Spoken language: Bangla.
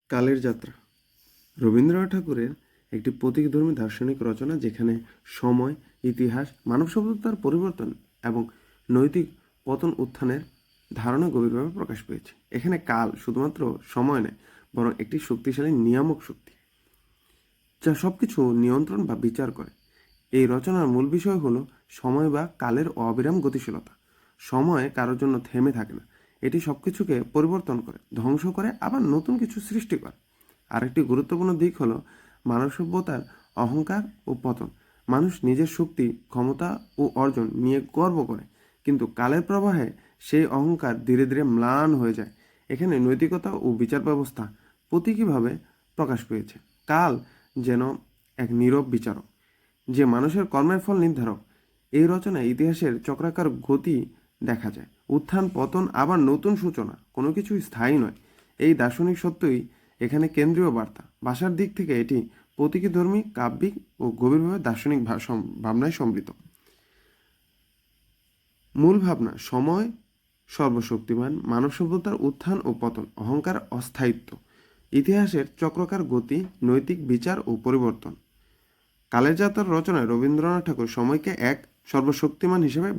কালের যাত্রা রবীন্দ্রনাথ ঠাকুরের একটি প্রতীকধর্মী দার্শনিক রচনা, যেখানে সময়, ইতিহাস, মানব সভ্যতার পরিবর্তন এবং নৈতিক পতন উত্থানের ধারণা গভীরভাবে প্রকাশ পেয়েছে। এখানে কাল শুধুমাত্র সময় নয়, বরং একটি শক্তিশালী নিয়ামক শক্তি, যা সবকিছু নিয়ন্ত্রণ বা বিচার করে। এই রচনার মূল বিষয় হলো সময় বা কালের অবিরাম গতিশীলতা। সময় কারোর জন্য থেমে থাকে না, এটি সবকিছুকে পরিবর্তন করে, ধ্বংস করে, আবার নতুন কিছু সৃষ্টি করে। আরেকটি গুরুত্বপূর্ণ দিক হলো মানব সভ্যতার অহংকার ও পতন। মানুষ নিজের শক্তি, ক্ষমতা ও অর্জন নিয়ে গর্ব করে, কিন্তু কালের প্রবাহে সেই অহংকার ধীরে ধীরে ম্লান হয়ে যায়। এখানে নৈতিকতা ও বিচার ব্যবস্থা প্রতীকীভাবে প্রকাশ পেয়েছে। কাল যেন এক নীরব বিচারক, যে মানুষের কর্মের ফল নির্ধারক। এই রচনায় ইতিহাসের চক্রাকার গতি দেখা যায়, উত্থান পতন, আবার নতুন সূচনা, কোনো কিছুই স্থায়ী নয়। এই দার্শনিক সত্যই এখানে কেন্দ্রীয় বার্তা। ভাষার দিক থেকে এটি প্রতীকীধর্মী, কাব্যিক ও গভীরভাবে দার্শনিক ভাবনায় সমৃদ্ধ। মূল ভাবনা: সময় সর্বশক্তিমান, মানব সভ্যতার উত্থান ও পতন, অহংকার, অস্থায়িত্ব, ইতিহাসের চক্রাকার গতি, নৈতিক বিচার ও পরিবর্তন। কালের যাত্রার রচনায় রবীন্দ্রনাথ ঠাকুর সময়কে এক সর্বশক্তিমান হিসেবে